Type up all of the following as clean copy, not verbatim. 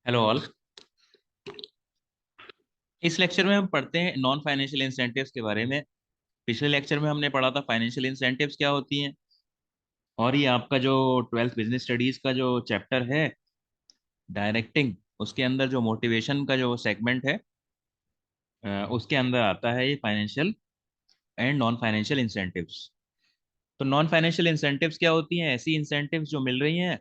Hello all. इस lecture में हम पढ़ते हैं नॉन फाइनेंशियल इंसेंटिव्स के बारे में। पिछले लेक्चर में हमने पढ़ा था फाइनेंशियल इंसेंटिव्स क्या होती हैं। और ये आपका जो ट्वेल्थ बिजनेस स्टडीज का जो चैप्टर है डायरेक्टिंग, उसके अंदर जो मोटिवेशन का जो सेगमेंट है उसके अंदर आता है ये financial and non financial incentives. तो नॉन फाइनेंशियल इंसेंटिव्स क्या होती हैं? ऐसी इंसेंटिव्स जो मिल रही हैं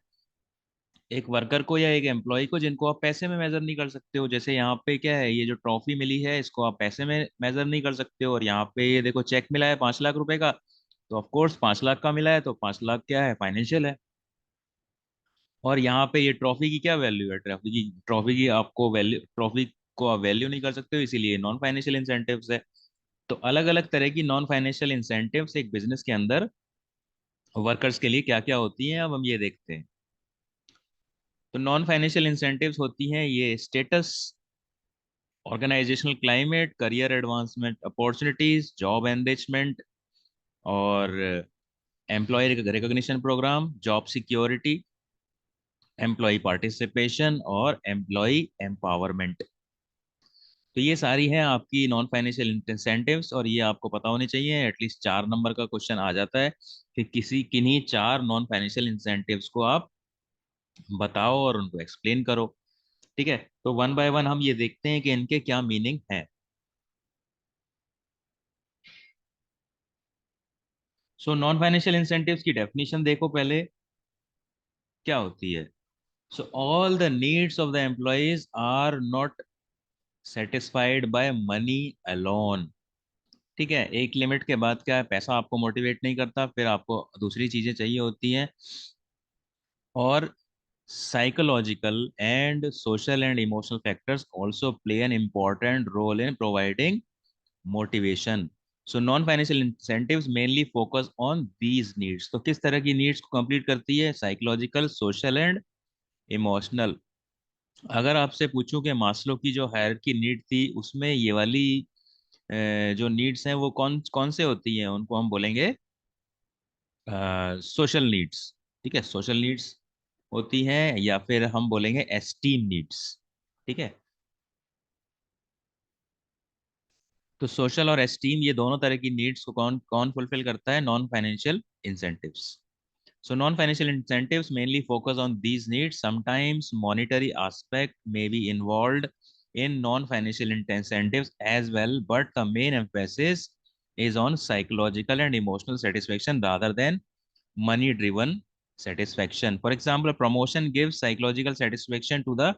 एक वर्कर को या एक एम्प्लॉय को जिनको आप पैसे में मेजर नहीं कर सकते हो। जैसे यहाँ पे क्या है, ये जो ट्रॉफी मिली है इसको आप पैसे में मेजर नहीं कर सकते हो। और यहाँ पे ये देखो चेक मिला है 5 लाख रुपए का, तो ऑफ कोर्स 5 लाख का मिला है तो 5 लाख क्या है, फाइनेंशियल है। और यहाँ पे ये ट्रॉफी की क्या वैल्यू है, ट्रॉफी की आपको वैल्यू, ट्रॉफी को आप वैल्यू नहीं कर सकते हो, इसीलिए नॉन फाइनेंशियल इंसेंटिव्स है। तो अलग अलग तरह की नॉन फाइनेंशियल इंसेंटिव्स एक बिजनेस के अंदर वर्कर्स के लिए क्या क्या होती हैं, अब हम ये देखते हैं। तो नॉन फाइनेंशियल इंसेंटिव्स होती हैं ये status, organisational climate, career advancement opportunities, job enrichment, और employ recognition programme, job security, employ participation और एम्प्लॉय एम्पावरमेंट। तो ये सारी हैं आपकी नॉन फाइनेंशियल इंसेंटिव्स, और ये आपको पता होनी चाहिए। एटलीस्ट 4 नंबर का क्वेश्चन आ जाता है कि किसी किन्हीं 4 नॉन फाइनेंशियल इंसेंटिव्स को आप बताओ और उनको एक्सप्लेन करो। ठीक है, तो वन बाय वन हम ये देखते हैं कि इनके क्या मीनिंग है। सो नॉन फाइनेंशियल इंसेंटिव्स की डेफिनेशन देखो पहले क्या होती है। So all the needs of the employees are not satisfied by money alone. ठीक है, एक लिमिट के बाद क्या है, पैसा आपको मोटिवेट नहीं करता, फिर आपको दूसरी चीजें चाहिए होती हैं। और psychological and social and emotional factors also play an important role in providing motivation. So non-financial incentives mainly focus on these needs. तो किस तरह की नीड्स को कंप्लीट करती है? Psychological, social and emotional. अगर आपसे पूछूं कि मास्लो की जो हायरार्की नीड थी उसमें ये वाली जो नीड्स हैं वो कौन कौन से होती हैं, उनको हम बोलेंगे सोशल नीड्स। ठीक है, सोशल नीड्स होती हैं, या फिर हम बोलेंगे एस्टीम नीड्स। ठीक है, तो सोशल और एस्टीम ये दोनों तरह की नीड्स को कौन कौन फुलफिल करता है? Non financial incentives. So non-financial incentives mainly focus on these needs. Sometimes monetary aspect may be involved in non-financial incentives as well, but the main emphasis is on psychological and emotional satisfaction rather than money-driven satisfaction. For example, a promotion gives psychological satisfaction to the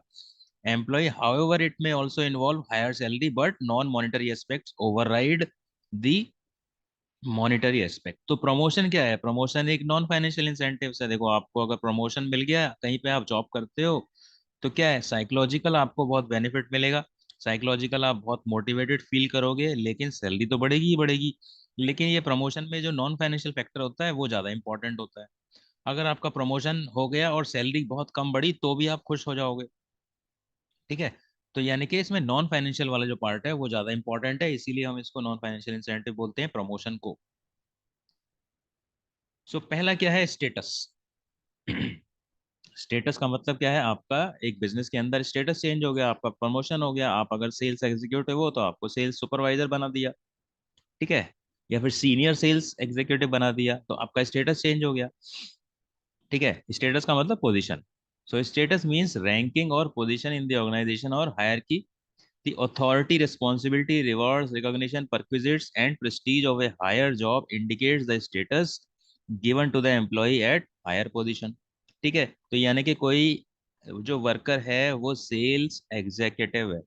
employee. However, it may also involve higher salary, but non-monetary aspects override the monetary aspect. तो promotion क्या है? Promotion एक non financial incentive है। देखो, आपको अगर promotion मिल गया, कहीं पे आप जॉब करते हो, तो क्या है, साइकोलॉजिकल आपको बहुत बेनिफिट मिलेगा। साइकोलॉजिकल आप बहुत मोटिवेटेड फील करोगे, लेकिन सैलरी तो बढ़ेगी ही बढ़ेगी। लेकिन ये प्रमोशन में जो नॉन फाइनेंशियल फैक्टर होता है वो ज़्यादा इंपॉर्टेंट होता है। अगर आपका प्रमोशन हो गया और सैलरी बहुत कम बढ़ी तो भी आप खुश हो जाओगे। ठीक है, तो यानी कि इसमें नॉन फाइनेंशियल वाला जो पार्ट है वो ज़्यादा इंपॉर्टेंट है, इसीलिए हम इसको नॉन फाइनेंशियल इंसेंटिव बोलते हैं, प्रमोशन को। सो पहला क्या है? स्टेटस। स्टेटस का मतलब क्या है? आपका एक बिजनेस के अंदर स्टेटस चेंज हो गया, आपका प्रमोशन हो गया। आप अगर सेल्स एग्जीक्यूटिव हो तो आपको सेल्स सुपरवाइजर बना दिया। ठीक है, या फिर सीनियर सेल्स एग्जीक्यूटिव बना दिया, तो आपका स्टेटस चेंज हो गया। ठीक है, स्टेटस का मतलब पोजीशन। सो स्टेटस मींस रैंकिंग और पोजीशन इन द ऑर्गेनाइजेशन और hierarchy. The authority, responsibility, rewards, recognition, perquisites, and prestige of a higher job indicates the status given to the employee at higher position. ठीक है, तो यानी कि कोई जो worker है वो सेल्स एग्जीक्यूटिव है,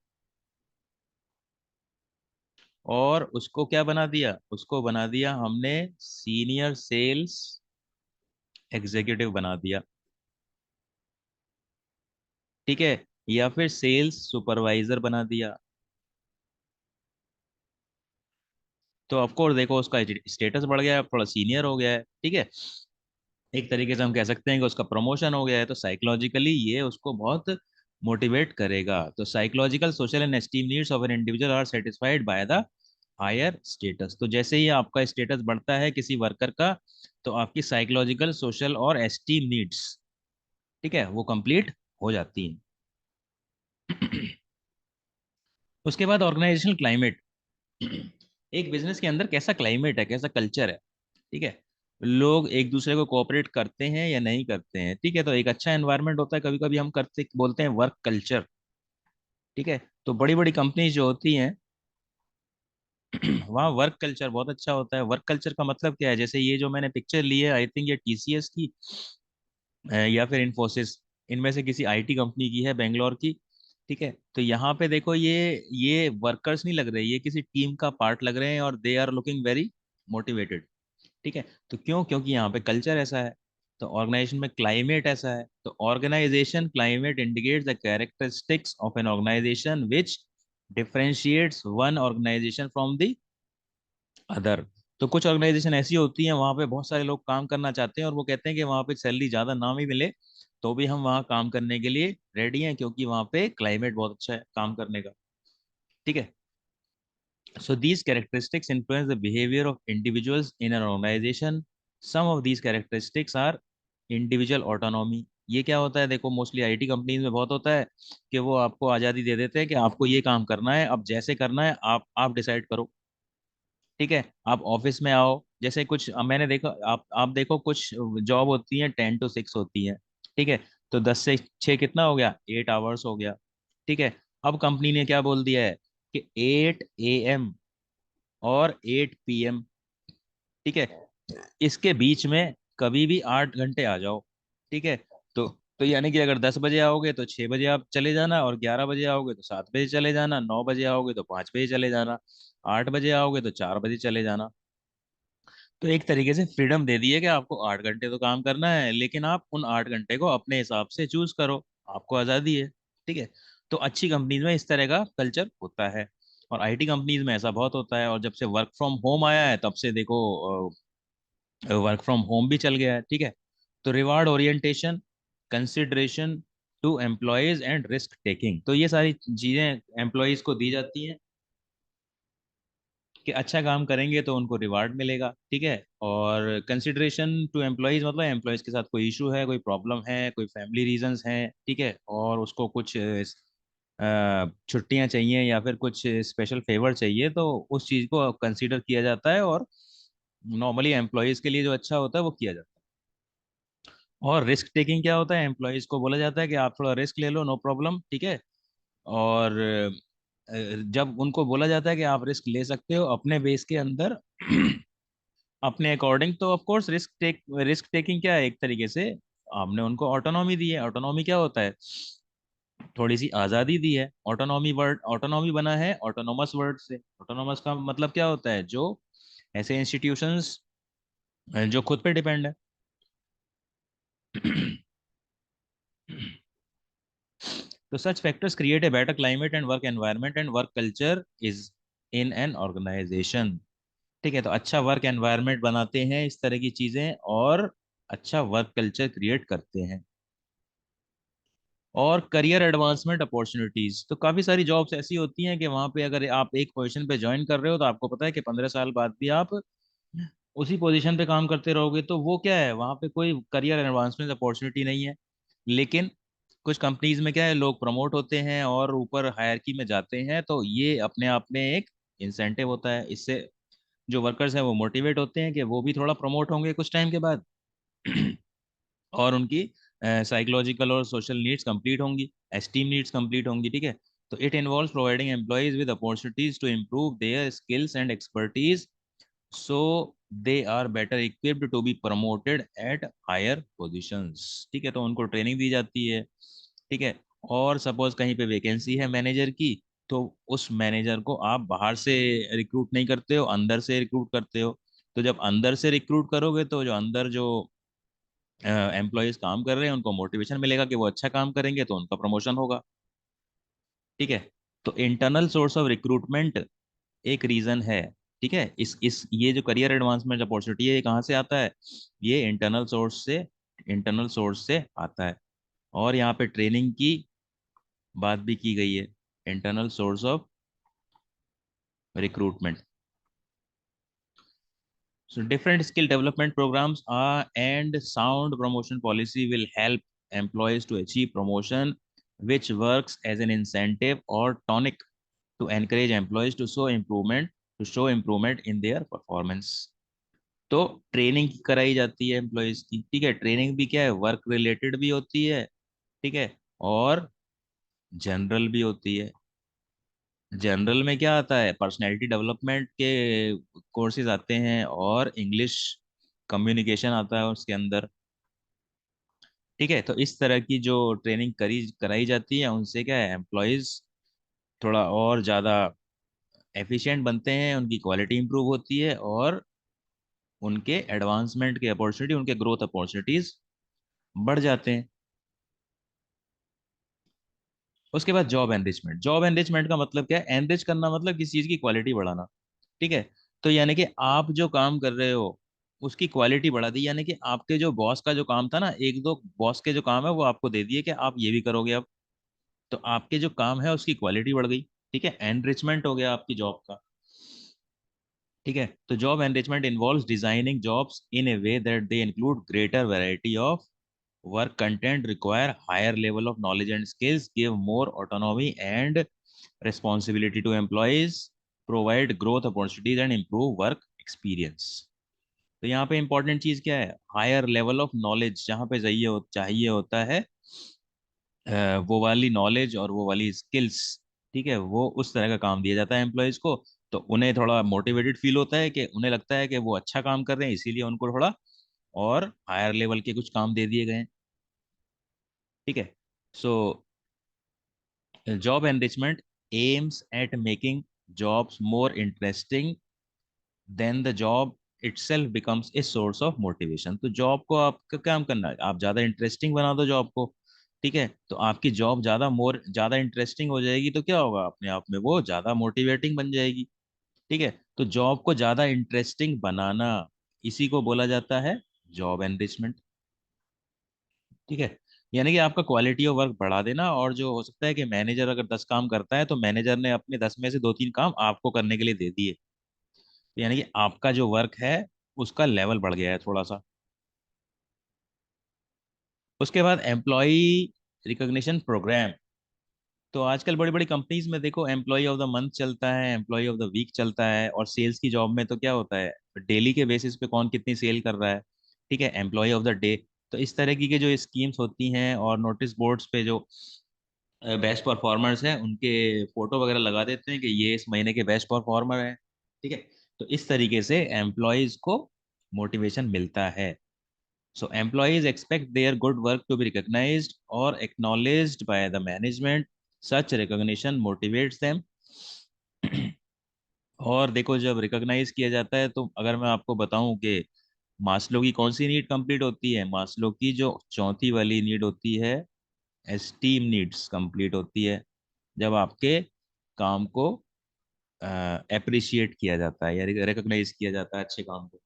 और उसको क्या बना दिया? उसको बना दिया हमने सीनियर सेल्स एग्जीक्यूटिव बना दिया। ठीक है, या फिर सेल्स सुपरवाइजर बना दिया। तो ऑफ कोर्स देखो, उसका स्टेटस बढ़ गया, थोड़ा सीनियर हो गया है। ठीक है, एक तरीके से हम कह सकते हैं कि उसका प्रमोशन हो गया है, तो साइकोलॉजिकली ये उसको बहुत मोटिवेट करेगा। तो psychological, social and esteem needs of an individual are satisfied by the higher status. तो जैसे ही आपका स्टेटस बढ़ता है किसी वर्कर का, तो आपकी साइकोलॉजिकल, सोशल और एस्टीम नीड्स, ठीक है, वो कंप्लीट हो जाती हैं। उसके बाद ऑर्गेनाइजेशनल क्लाइमेट। एक बिजनेस के अंदर कैसा क्लाइमेट है, कैसा कल्चर है, ठीक है, लोग एक दूसरे को कोऑपरेट करते हैं या नहीं करते हैं, ठीक है, तो एक अच्छा एनवायरनमेंट होता है, कभी कभी हम करते बोलते हैं वर्क कल्चर, ठीक है, तो बड़ी बड़ी कंपनीज जो होती हैं वहाँ वर्क कल्चर बहुत अच्छा होता है। वर्क कल्चर का मतलब क्या है, जैसे ये जो मैंने पिक्चर ली है, आई थिंक ये टीसीएस की या फिर इन्फोसिस, इनमें से किसी आईटी कंपनी की है, बेंगलोर की, ठीक है, तो यहाँ पे देखो ये वर्कर्स नहीं लग रहे, ये किसी टीम का पार्ट लग रहे हैं और they are looking very motivated, ठीक है, तो क्यों, क्योंकि यहाँ पे कल्चर ऐसा है, तो ऑर्गेनाइजेशन में क्लाइमेट ऐसा है, तो organisation climate indicates the characteristics of an organisation which differentiates one organisation from the other. तो कुछ ऑर्गेनाइजेशन ऐसी होती हैं वहां पे बहुत सारे लोग काम करना चाहते हैं और वो कहते हैं कि वहां पे सैलरी ज्यादा ना भी मिले तो भी हम वहाँ काम करने के लिए रेडी हैं, क्योंकि वहां पे क्लाइमेट बहुत अच्छा है काम करने का, ठीक है। So these characteristics influence the behavior of individuals in an organization. Some of these characteristics are individual autonomy. ये क्या होता है, देखो मोस्टली आईटी कंपनीज में बहुत होता है कि वो आपको आज़ादी दे देते हैं कि आपको ये काम करना है, अब जैसे करना है आप डिसाइड करो, ठीक है, आप ऑफिस में आओ, जैसे कुछ मैंने देखा, आप देखो कुछ जॉब होती है 10 to 6 होती है, ठीक है, तो 10 से 6 कितना हो गया, 8 आवर्स हो गया, ठीक है। अब कंपनी ने क्या बोल दिया है कि 8 AM और 8 PM, ठीक है, इसके बीच में कभी भी 8 घंटे आ जाओ, ठीक है, तो तो यानी कि अगर 10 बजे आओगे तो 6 बजे आप चले जाना, और 11 बजे आओगे तो 7 बजे चले जाना, 9 बजे आओगे तो 5 बजे चले जाना, 8 बजे आओगे तो 4 बजे चले जाना। तो एक तरीके से फ्रीडम दे दी है कि आपको 8 घंटे तो काम करना है, लेकिन आप उन 8 घंटे को अपने हिसाब से चूज करो, आपको आज़ादी है, ठीक है। तो अच्छी कंपनीज में इस तरह का कल्चर होता है, और आईटी कंपनीज में ऐसा बहुत होता है, और जब से वर्क फ्रॉम होम आया है तब से देखो वर्क फ्रॉम होम भी चल गया है, ठीक है। तो reward orientation, consideration to employees and risk taking, तो ये सारी चीजें एम्प्लॉयज को दी जाती हैं कि अच्छा काम करेंगे तो उनको रिवार्ड मिलेगा, ठीक है। और कंसिडरेशन टू एम्प्लॉयज मतलब एम्प्लॉयज के साथ कोई इशू है, कोई प्रॉब्लम है, कोई फैमिली रीजंस हैं, ठीक है, और उसको कुछ छुट्टियां चाहिए या फिर कुछ स्पेशल फेवर चाहिए, तो उस चीज़ को कंसीडर किया जाता है, और नॉर्मली एम्प्लॉयज के लिए जो अच्छा होता है वो किया जाता है। और रिस्क टेकिंग क्या होता है, एम्प्लॉयज को बोला जाता है कि आप थोड़ा रिस्क ले लो, नो प्रॉब्लम, ठीक है। और जब उनको बोला जाता है कि आप रिस्क ले सकते हो अपने बेस के अंदर अपने अकॉर्डिंग, तो ऑफ कोर्स रिस्क टेकिंग क्या है, एक तरीके से आपने उनको ऑटोनॉमी दी है। ऑटोनॉमी क्या होता है, थोड़ी सी आज़ादी दी है। ऑटोनॉमी वर्ड, ऑटोनॉमी बना है ऑटोनोमस वर्ड से। ऑटोनोमस का मतलब क्या होता है, जो ऐसे इंस्टीट्यूशंस जो खुद पे डिपेंड है। तो such factors create a better climate and work environment and work culture is in an organisation, ठीक है, तो अच्छा वर्क एनवायरनमेंट बनाते हैं इस तरह की चीजें, और अच्छा वर्क कल्चर क्रिएट करते हैं। और करियर एडवांसमेंट अपॉर्चुनिटीज, तो काफी सारी जॉब्स ऐसी होती हैं कि वहां पे अगर आप एक पोजीशन पे ज्वाइन कर रहे हो तो आपको पता है कि 15 साल बाद भी आप उसी पोजीशन पे काम करते रहोगे, तो वो क्या है, वहां पे कोई करियर एडवांसमेंट अपॉर्चुनिटी नहीं है। लेकिन कुछ कंपनीज में क्या है, लोग प्रमोट होते हैं और ऊपर हायरकी में जाते हैं, तो ये अपने आप में एक इंसेंटिव होता है, इससे जो वर्कर्स हैं वो मोटिवेट होते हैं कि वो भी थोड़ा प्रमोट होंगे कुछ टाइम के बाद और उनकी साइकोलॉजिकल और सोशल नीड्स कंप्लीट होंगी, एस्टीम नीड्स कंप्लीट होंगी, ठीक है। तो it involves providing employees with opportunities to improve their skills and expertise, so they are better equipped to be promoted at higher positions, ठीक है, तो उनको ट्रेनिंग दी जाती है, ठीक है। और सपोज कहीं पे वैकेंसी है मैनेजर की, तो उस मैनेजर को आप बाहर से रिक्रूट नहीं करते हो, अंदर से रिक्रूट करते हो। तो जब अंदर से रिक्रूट करोगे तो जो अंदर जो एम्प्लॉयज काम कर रहे हैं उनको मोटिवेशन मिलेगा कि वो अच्छा काम करेंगे, तो उनका प्रमोशन होगा, ठीक है। तो इंटरनल सोर्स ऑफ रिक्रूटमेंट एक रीजन है, ठीक है। इस ये जो करियर एडवांसमेंट अपॉर्चुनिटी है, ये कहाँ से आता है, ये इंटरनल सोर्स से आता है। और यहाँ पे ट्रेनिंग की बात भी की गई है, internal source of recruitment. So different skill development programs are and sound promotion policy will help employees to achieve promotion which works as an incentive or tonic to encourage employees to show improvement in their performance। तो training कराई जाती है employees की, ठीक है। Training भी क्या है, वर्क रिलेटेड भी होती है, ठीक है, और जनरल भी होती है। जनरल में क्या आता है, पर्सनैलिटी डेवलपमेंट के कोर्सेज आते हैं और इंग्लिश कम्युनिकेशन आता है उसके अंदर, ठीक है। तो इस तरह की जो ट्रेनिंग करी कराई जाती है उनसे क्या है, एम्प्लॉयज थोड़ा और ज़्यादा एफिशिएंट बनते हैं, उनकी क्वालिटी इंप्रूव होती है और उनके एडवांसमेंट के अपॉर्चुनिटी, उनके ग्रोथ अपॉर्चुनिटीज बढ़ जाते हैं। उसके बाद जॉब एनरिचमेंट। जॉब एनरिचमेंट का मतलब क्या है, एनरिच करना मतलब किसी चीज़ की क्वालिटी बढ़ाना, ठीक है। तो यानी कि आप जो काम कर रहे हो उसकी क्वालिटी बढ़ा दी, यानी कि आपके जो बॉस का जो काम था ना, एक दो बॉस के जो काम है वो आपको दे दिए कि आप ये भी करोगे अब, तो आपके जो काम है उसकी क्वालिटी बढ़ गई, ठीक है, एनरिचमेंट हो गया आपकी जॉब का, ठीक है। तो job enrichment involves designing jobs in A way that they include greater variety of work content, require higher level of knowledge and skills, give more autonomy and responsibility to employees, provide growth opportunities and improve work experience। तो यहाँ पे important चीज क्या है, higher level of knowledge, जहाँ पे चाहिए होता है वो वाली नॉलेज और वो वाली स्किल्स, ठीक है, वो उस तरह का काम दिया जाता है एम्प्लॉयज को। तो उन्हें थोड़ा मोटिवेटेड फील होता है कि उन्हें लगता है कि वो अच्छा काम कर रहे हैं, इसीलिए उनको थोड़ा और हायर लेवल के कुछ काम दे दिए गए हैं, ठीक है। सो job enrichment aims at making jobs more interesting, then the job itself becomes a source of motivation। तो जॉब को आपका काम करना है, आप ज्यादा इंटरेस्टिंग बना दो जॉब को, ठीक है, तो आपकी जॉब ज्यादा इंटरेस्टिंग हो जाएगी, तो क्या होगा, अपने आप में वो ज्यादा मोटिवेटिंग बन जाएगी, ठीक है। तो जॉब को ज्यादा इंटरेस्टिंग बनाना, इसी को बोला जाता है जॉब एनरिचमेंट, ठीक है। यानी कि आपका क्वालिटी ऑफ वर्क बढ़ा देना, और जो हो सकता है कि मैनेजर अगर 10 काम करता है तो मैनेजर ने अपने 10 में से दो तीन काम आपको करने के लिए दे दिए, तो यानी कि आपका जो वर्क है उसका लेवल बढ़ गया है थोड़ा सा। उसके बाद एम्प्लॉय रिकॉग्निशन प्रोग्राम। तो आजकल बड़ी बड़ी कंपनीज में देखो, एम्प्लॉय ऑफ द मंथ चलता है, एम्प्लॉय ऑफ द वीक चलता है, और सेल्स की जॉब में तो क्या होता है, डेली के बेसिस पे कौन कितनी सेल कर रहा है, ठीक है, एम्प्लॉय ऑफ द डे। तो इस तरह की के जो स्कीम्स होती हैं, और नोटिस बोर्ड्स पे जो बेस्ट परफॉर्मर्स हैं उनके फोटो वगैरह लगा देते हैं कि ये इस महीने के बेस्ट परफॉर्मर हैं, ठीक है। तो इस तरीके से एम्प्लॉयज को मोटिवेशन मिलता है। So employees expect their good work to be recognised और acknowledged by the management, such recognition motivates them. और देखो, जब रिकॉग्नाइज किया जाता है, तो अगर मैं आपको बताऊं कि मास्लो की कौन सी नीड कंप्लीट होती है, मास्लो की जो चौथी वाली नीड होती है, एस्टीम नीड्स कंप्लीट होती है, जब आपके काम को अप्रिशिएट किया जाता है या रिकॉग्नाइज किया जाता है अच्छे काम को।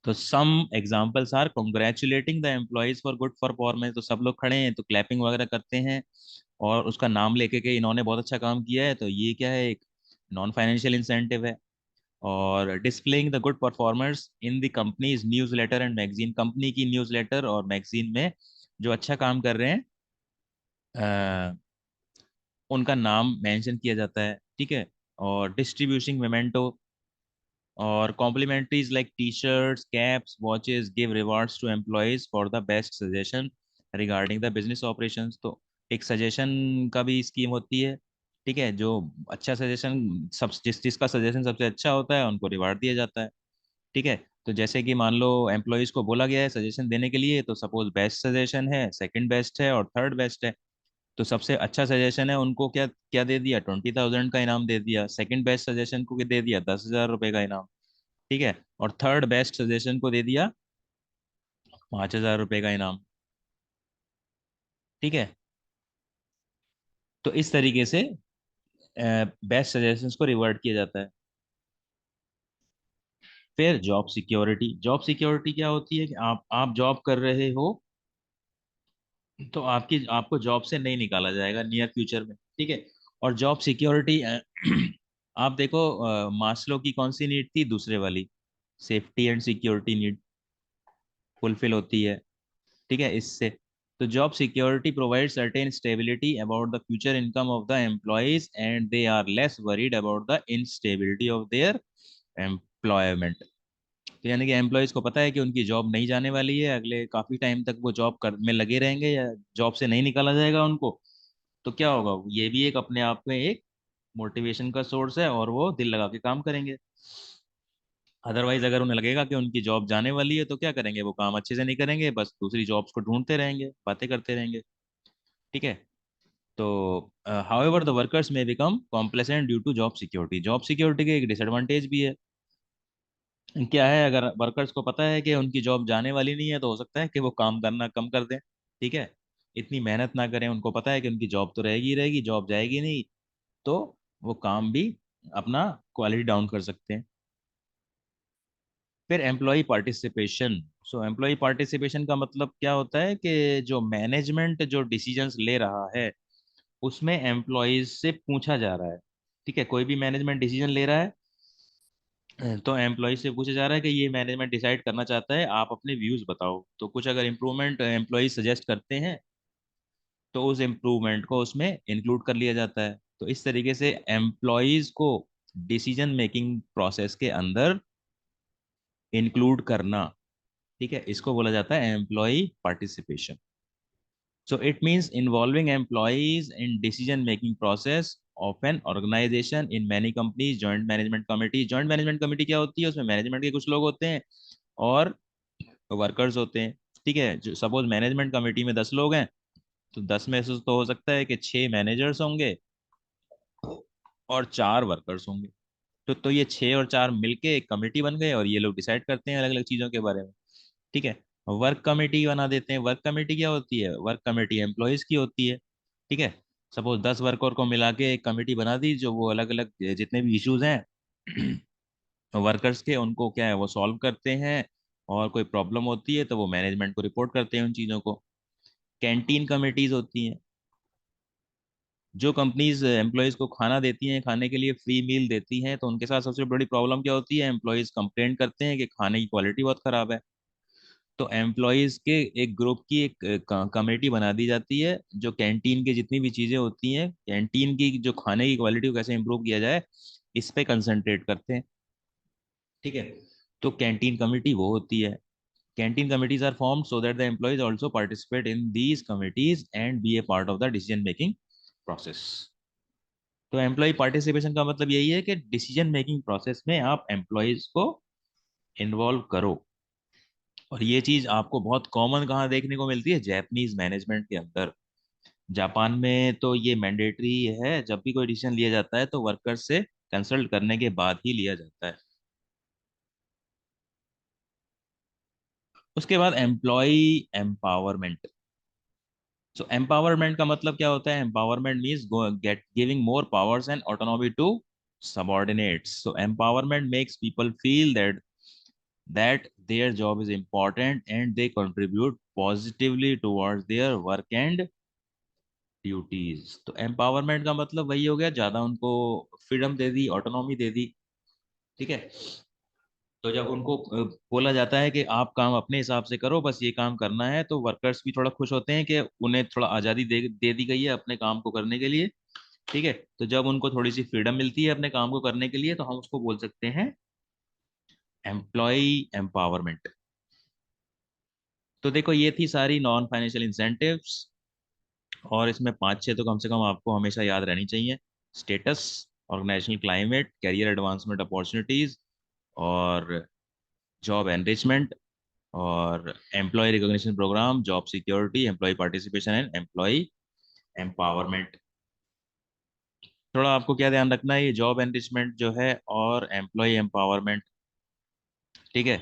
तो some examples are congratulating the employees for good performance. तो सब लोग खड़े हैं तो क्लैपिंग वगैरह करते हैं और उसका नाम लेके के इन्होंने बहुत अच्छा काम किया है, तो ये क्या है, एक नॉन फाइनेंशियल इंसेंटिव है। और displaying the good performers in the company's newsletter and magazine. Company की न्यूज लेटर और मैगजीन में जो अच्छा काम कर रहे हैं उनका नाम मेंशन किया जाता है, ठीक है। और डिस्ट्रीब्यूशिंग मेमेंटो, और complimentaries like T shirts, caps, watches give rewards to employees for the best suggestion regarding the business operations. तो एक सजेशन का भी स्कीम होती है, ठीक है, जो अच्छा सजेशन, सब जिसका सजेशन सबसे अच्छा होता है उनको रिवार्ड दिया जाता है, ठीक है। तो जैसे कि मान लो एम्प्लॉयज को बोला गया है सजेशन देने के लिए, तो सपोज बेस्ट सजेशन है, सेकंड बेस्ट है और थर्ड बेस्ट है। तो सबसे अच्छा सजेशन है उनको क्या क्या दे दिया, 20,000 का इनाम दे दिया। सेकंड बेस्ट सजेशन को दे दिया 10,000 रुपए का इनाम, ठीक है। और थर्ड बेस्ट सजेशन को दे दिया 5,000 रुपए का इनाम, ठीक है। तो इस तरीके से बेस्ट सजेशंस को रिवार्ड किया जाता है। फिर जॉब सिक्योरिटी। जॉब सिक्योरिटी क्या होती है कि आप जॉब कर रहे हो, तो आपको जॉब से नहीं निकाला जाएगा नियर फ्यूचर में, ठीक है। और जॉब सिक्योरिटी आप देखो, मास्लो की कौन सी नीड थी, दूसरे वाली, safety and security need fulfil होती है, ठीक है, इससे। तो job security provide certain stability about the future income of the employees and they are less worried about the instability of their employment. तो यानी कि एम्प्लॉयज को पता है कि उनकी जॉब नहीं जाने वाली है, अगले काफी टाइम तक वो जॉब कर में लगे रहेंगे या जॉब से नहीं निकाला जाएगा उनको। तो क्या होगा, ये भी एक अपने आप में एक मोटिवेशन का सोर्स है और वो दिल लगा के काम करेंगे। अदरवाइज अगर उन्हें लगेगा कि उनकी जॉब जाने वाली है तो क्या करेंगे, वो काम अच्छे से नहीं करेंगे, बस दूसरी जॉब्स को ढूंढते रहेंगे, बातें करते रहेंगे। ठीक है। तो however the workers may become complacent due to job security. Job security के एक डिसएडवांटेज भी है। क्या है, अगर वर्कर्स को पता है कि उनकी जॉब जाने वाली नहीं है तो हो सकता है कि वो काम करना कम कर दें। ठीक है, इतनी मेहनत ना करें, उनको पता है कि उनकी जॉब तो रहेगी ही रहेगी, जॉब जाएगी नहीं, तो वो काम भी अपना क्वालिटी डाउन कर सकते हैं। फिर एम्प्लॉय पार्टिसिपेशन। सो एम्प्लॉय पार्टिसिपेशन का मतलब क्या होता है कि जो मैनेजमेंट जो डिसीजंस ले रहा है उसमें एम्प्लॉयज से पूछा जा रहा है। ठीक है, कोई भी मैनेजमेंट डिसीजन ले रहा है तो एम्प्लॉय से पूछा जा रहा है कि ये मैनेजमेंट डिसाइड करना चाहता है, आप अपने व्यूज बताओ। तो कुछ अगर इम्प्रूवमेंट एम्प्लॉय सजेस्ट करते हैं तो उस इम्प्रूवमेंट को उसमें इंक्लूड कर लिया जाता है। तो इस तरीके से एम्प्लॉयज को डिसीजन मेकिंग प्रोसेस के अंदर इंक्लूड करना, ठीक है, इसको बोला जाता है employee participation. So it means involving employees in decision making process of an organization in many companies। joint management committee, joint management committee क्या होती है, उसमें मैनेजमेंट के कुछ लोग होते हैं और वर्कर्स होते हैं। ठीक है, जो सपोज मैनेजमेंट कमेटी में 10 लोग हैं तो 10 में से तो हो सकता है कि 6 मैनेजर्स होंगे और 4 वर्कर्स होंगे। तो ये 6 और 4 मिलके एक कमेटी बन गए और ये लोग डिसाइड करते हैं अलग अलग चीजों के बारे में। ठीक है, वर्क कमेटी बना देते हैं। वर्क कमेटी क्या होती है, वर्क कमेटी एम्प्लॉयज की होती है। ठीक है, सपोज 10 वर्कर को मिला के एक कमेटी बना दी जो वो अलग अलग जितने भी इश्यूज हैं वर्कर्स के, उनको क्या है वो सॉल्व करते हैं। और कोई प्रॉब्लम होती है तो वो मैनेजमेंट को रिपोर्ट करते हैं उन चीज़ों को। कैंटीन कमेटीज होती हैं, जो कंपनीज एम्प्लॉयज को खाना देती हैं, खाने के लिए फ्री मील देती हैं, तो उनके साथ सबसे बड़ी प्रॉब्लम क्या होती है, एम्प्लॉयज कंप्लेंट करते हैं कि खाने की क्वालिटी बहुत खराब है। तो एम्प्लॉयज के एक ग्रुप की एक कमेटी बना दी जाती है जो कैंटीन की जितनी भी चीजें होती हैं, कैंटीन की जो खाने की क्वालिटी को कैसे इंप्रूव किया जाए, इस पे कंसंट्रेट करते हैं। ठीक है, तो कैंटीन कमेटी वो होती है। Canteen committees are formed so that the employees also participate in these committees and be a part of the decision making process. तो एम्प्लॉय पार्टिसिपेशन का मतलब यही है कि डिसीजन मेकिंग प्रोसेस में आप एम्प्लॉयज को इन्वॉल्व करो। और ये चीज आपको बहुत कॉमन कहाँ देखने को मिलती है, जैपनीज मैनेजमेंट के अंदर। जापान में तो ये मैंडेटरी है, जब भी कोई डिसीजन लिया जाता है तो वर्कर से कंसल्ट करने के बाद ही लिया जाता है। उसके बाद एम्प्लॉय एम्पावरमेंट। सो एम्पावरमेंट का मतलब क्या होता है, empowerment means get giving more powers and autonomy to subordinates। So empowerment makes people feel that their job is important and they contribute positively towards their work and duties. तो empowerment का मतलब वही हो गया, ज्यादा उनको फ्रीडम दे दी, autonomy दे दी। ठीक है, तो जब उनको बोला जाता है कि आप काम अपने हिसाब से करो, बस ये काम करना है, तो वर्कर्स भी थोड़ा खुश होते हैं कि उन्हें थोड़ा आज़ादी दे दी गई है अपने काम को करने के लिए। ठीक है, तो जब उनको थोड़ी सी फ्रीडम मिलती है अपने काम को करने के लिए तो हम उसको बोल सकते हैं एम्प्लॉय एम्पावरमेंट। तो देखो ये थी सारी नॉन फाइनेंशियल इंसेंटिव्स, और इसमें 5-6 तो कम से कम आपको हमेशा याद रहनी चाहिए। Status, organisational climate, career advancement opportunities, और जॉब एनरिचमेंट, और employ recognition programme, job security, employ participation and employee empowerment. थोड़ा आपको क्या ध्यान रखना है, ये जॉब एनरिचमेंट जो है और एम्प्लॉय एम्पावरमेंट, ठीक है,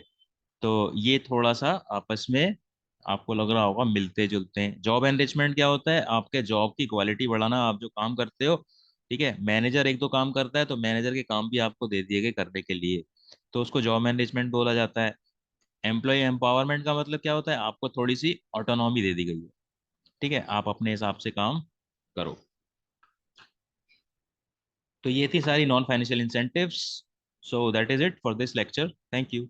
तो ये थोड़ा सा आपस में आपको लग रहा होगा मिलते जुलते हैं। जॉब एनरिचमेंट क्या होता है, आपके जॉब की क्वालिटी बढ़ाना, आप जो काम करते हो। ठीक है, मैनेजर एक दो काम करता है तो मैनेजर के काम भी आपको दे दिए गए करने के लिए, तो उसको जॉब मैनेजमेंट बोला जाता है। एम्प्लॉय एम्पावरमेंट का मतलब क्या होता है, आपको थोड़ी सी ऑटोनॉमी दे दी गई है। ठीक है, आप अपने हिसाब से काम करो। तो ये थी सारी non financial incentives. So that is it for this lecture, thank you.